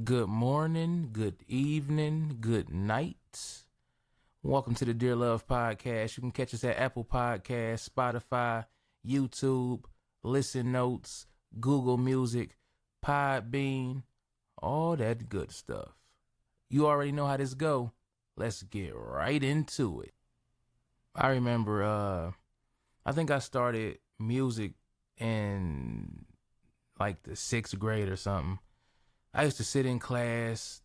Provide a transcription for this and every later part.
Good morning, good evening, good night. Welcome to the Dear Love Podcast. You can catch us at Apple Podcasts, Spotify, YouTube, Listen Notes, Google Music, Podbean, all that good stuff. You already know how this go. Let's get right into it. I remember I think I started music in like the 6th grade or something. I used to sit in class.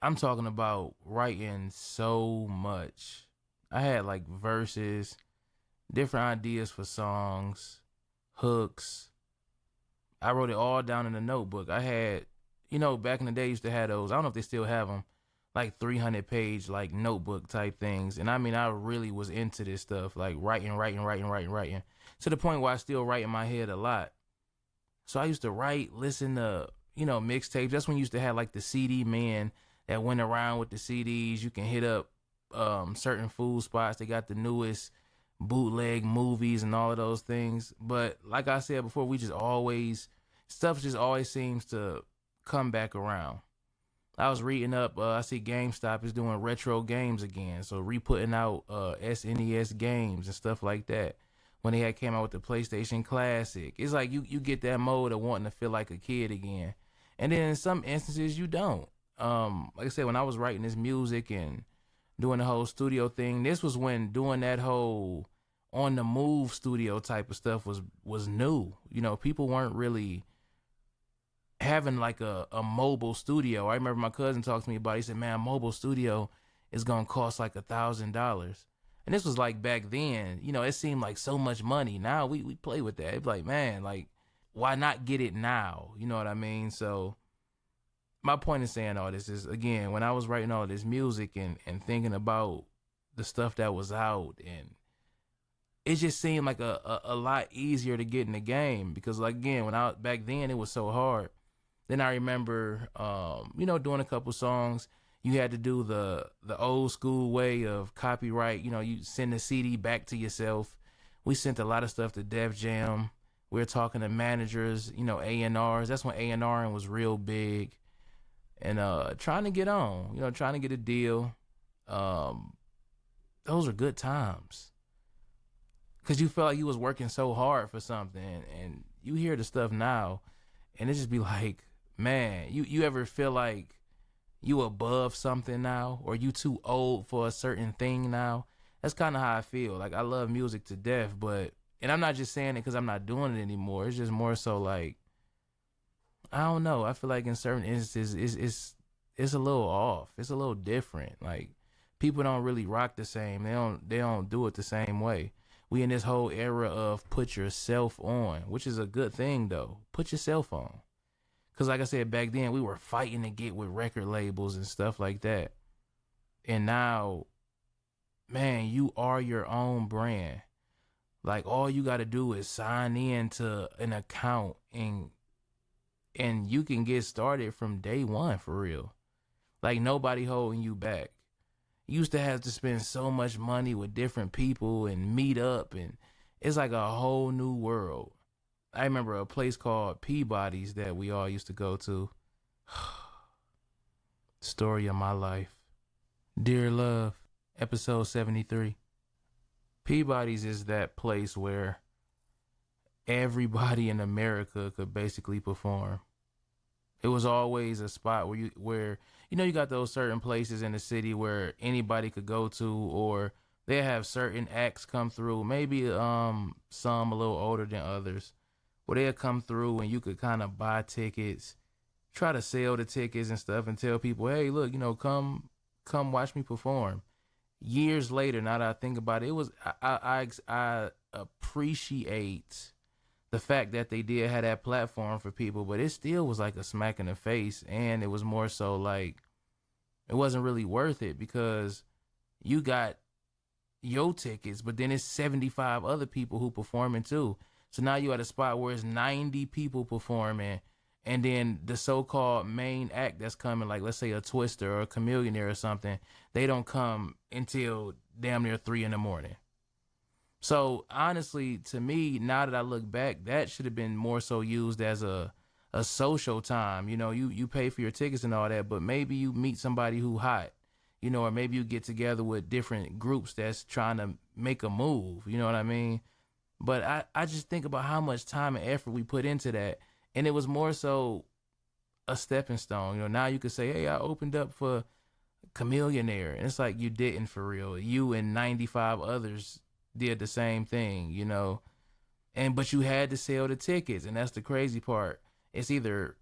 I'm talking about writing so much. I had like verses, different ideas for songs, hooks. I wrote it all down in a notebook. I had, back in the day, I used to have those. I don't know if they still have them, like 300-page like notebook type things. And I mean, I really was into this stuff, like writing, to the point where I still write in my head a lot. So I used to write, listen to, mixtapes. That's when you used to have like the CD man that went around with the CDs. You can hit up certain food spots. They got the newest bootleg movies and all of those things. But like I said before, stuff just always seems to come back around. I was reading up, I see GameStop is doing retro games again. So re-putting out SNES games and stuff like that. When they had came out with the PlayStation Classic. It's like you get that mode of wanting to feel like a kid again. And then in some instances you don't. Like I said, when I was writing this music and doing the whole studio thing, this was when doing that whole on the move studio type of stuff was new. People weren't really having like a mobile studio. I remember my cousin talked to me about it. He said, man, a mobile studio is gonna cost like $1,000. And this was like back then, it seemed like so much money. Now we play with that. It's like, man, like, why not get it now? You know what I mean? So my point in saying all this is, again, when I was writing all this music and thinking about the stuff that was out, and it just seemed like a lot easier to get in the game because, like, again, back then it was so hard. Then I remember, doing a couple songs. You had to do the old school way of copyright. You send the CD back to yourself. We sent a lot of stuff to Def Jam. We were talking to managers, A&Rs. That's when A&R was real big. And trying to get on, trying to get a deal. Those are good times. Because you felt like you was working so hard for something. And you hear the stuff now, and it just be like, man, you ever feel like you above something now, or you too old for a certain thing now? That's kind of how I feel. Like, I love music to death, and I'm not just saying it because I'm not doing it anymore. It's just more so like, I don't know. I feel like in certain instances, it's a little off. It's a little different. Like, people don't really rock the same. They don't do it the same way. We in this whole era of put yourself on, which is a good thing though. Put yourself on. Because like I said, back then we were fighting to get with record labels and stuff like that. And now, man, you are your own brand. Like, all you got to do is sign in to an account and you can get started from day one for real. Like, nobody holding you back. You used to have to spend so much money with different people and meet up, and it's like a whole new world. I remember a place called Peabody's that we all used to go to. Story of my life. Dear Love, episode 73. Peabody's is that place where everybody in America could basically perform. It was always a spot where you got those certain places in the city where anybody could go to, or they have certain acts come through. Maybe some a little older than others, where they'll come through and you could kind of buy tickets, try to sell the tickets and stuff, and tell people, hey, look, come watch me perform. Years later, now that I think about it, I appreciate the fact that they did have that platform for people, but it still was like a smack in the face, and it was more so like it wasn't really worth it because you got your tickets, but then it's 75 other people who performing too. So now you at a spot where it's 90 people performing, and then the so-called main act that's coming, like let's say a Twister or a Chameleonaire or something, they don't come until damn near 3 a.m. So honestly, to me, now that I look back, that should have been more so used as a a social time. You know, you pay for your tickets and all that, but maybe you meet somebody who hot, you know, or maybe you get together with different groups that's trying to make a move. You know what I mean? But I just think about how much time and effort we put into that. And it was more so a stepping stone. You know, now you could say, hey, I opened up for Chameleonaire. And it's like you didn't for real. You and 95 others did the same thing, you know. But you had to sell the tickets, and that's the crazy part. It's either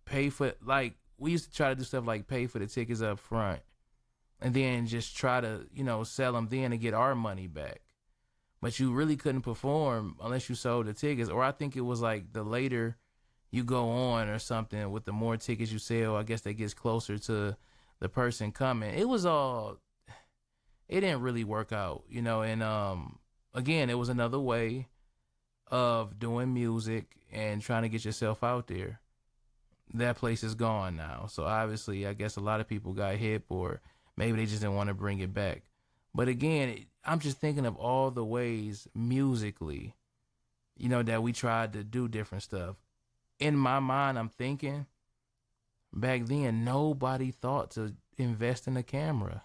pay for, like, we used to try to do stuff like pay for the tickets up front and then just try to, you know, sell them then and get our money back. But you really couldn't perform unless you sold the tickets. Or I think it was like the later you go on or something, with the more tickets you sell, I guess that gets closer to the person coming. It didn't really work out, you know. And again, it was another way of doing music and trying to get yourself out there. That place is gone now. So obviously, I guess a lot of people got hip, or maybe they just didn't want to bring it back. But again, I'm just thinking of all the ways musically, you know, that we tried to do different stuff. In my mind, I'm thinking back then, nobody thought to invest in a camera,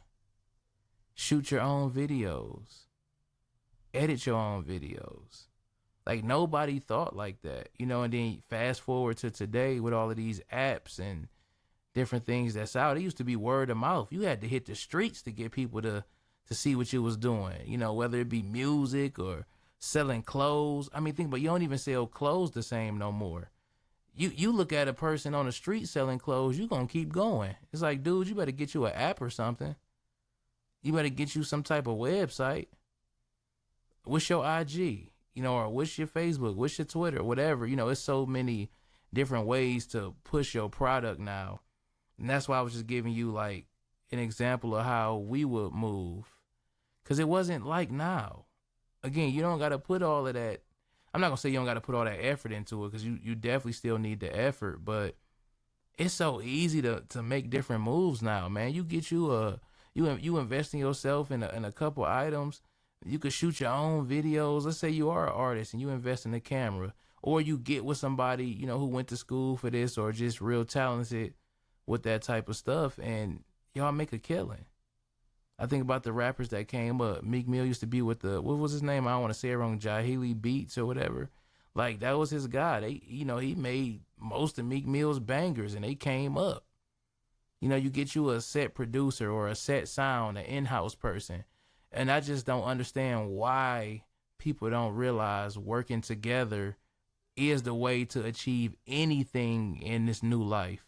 shoot your own videos, edit your own videos. Like, nobody thought like that, you know. And then fast forward to today with all of these apps and different things that's out. It used to be word of mouth. You had to hit the streets to get people to see what you was doing, you know, whether it be music or selling clothes. I mean, think about, you don't even sell clothes the same no more. You look at a person on the street selling clothes, you're going to keep going. It's like, dude, you better get you an app or something. You better get you some type of website. What's your IG? You know, or what's your Facebook? What's your Twitter? Whatever. You know, it's so many different ways to push your product now. And that's why I was just giving you like an example of how we would move. Because it wasn't like now. Again, you don't got to put all of that. I'm not going to say you don't got to put all that effort into it, because you definitely still need the effort. But it's so easy to make different moves now, man. You get you invest in yourself in a couple items. You could shoot your own videos. Let's say you are an artist and you invest in a camera, or you get with somebody, you know, who went to school for this or just real talented with that type of stuff, and y'all make a killing. I think about the rappers that came up. Meek Mill used to be with what was his name? I don't want to say it wrong. Jahili Beats or whatever. Like, that was his guy. He made most of Meek Mill's bangers, and they came up. You know, you get you a set producer or a set sound, an in-house person. And I just don't understand why people don't realize working together is the way to achieve anything in this new life.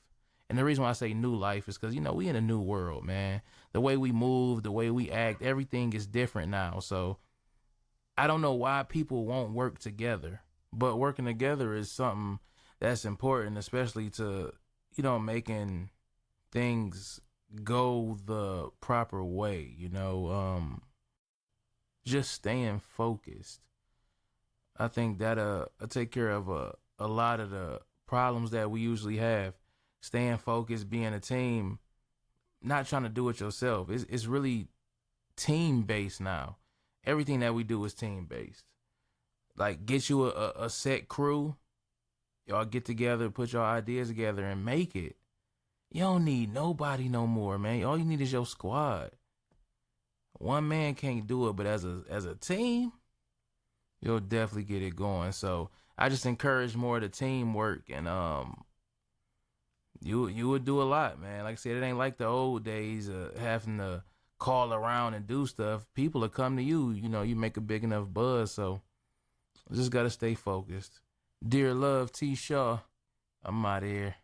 And the reason why I say new life is because, you know, we in a new world, man. The way we move, the way we act, everything is different now. So I don't know why people won't work together. But working together is something that's important, especially to, you know, making things go the proper way, you know. Just staying focused. I think that'll take care of a lot of the problems that we usually have. Staying focused, being a team, not trying to do it yourself. It's really team-based now. Everything that we do is team-based. Like, get you a set crew. Y'all get together, put your ideas together, and make it. You don't need nobody no more, man. All you need is your squad. One man can't do it, but as a team, you'll definitely get it going. So I just encourage more of the teamwork, and you would do a lot, man. Like I said, it ain't like the old days of having to call around and do stuff. People will come to you, you know, you make a big enough buzz. So just gotta stay focused. Dear Love, T. Shaw, I'm out of here.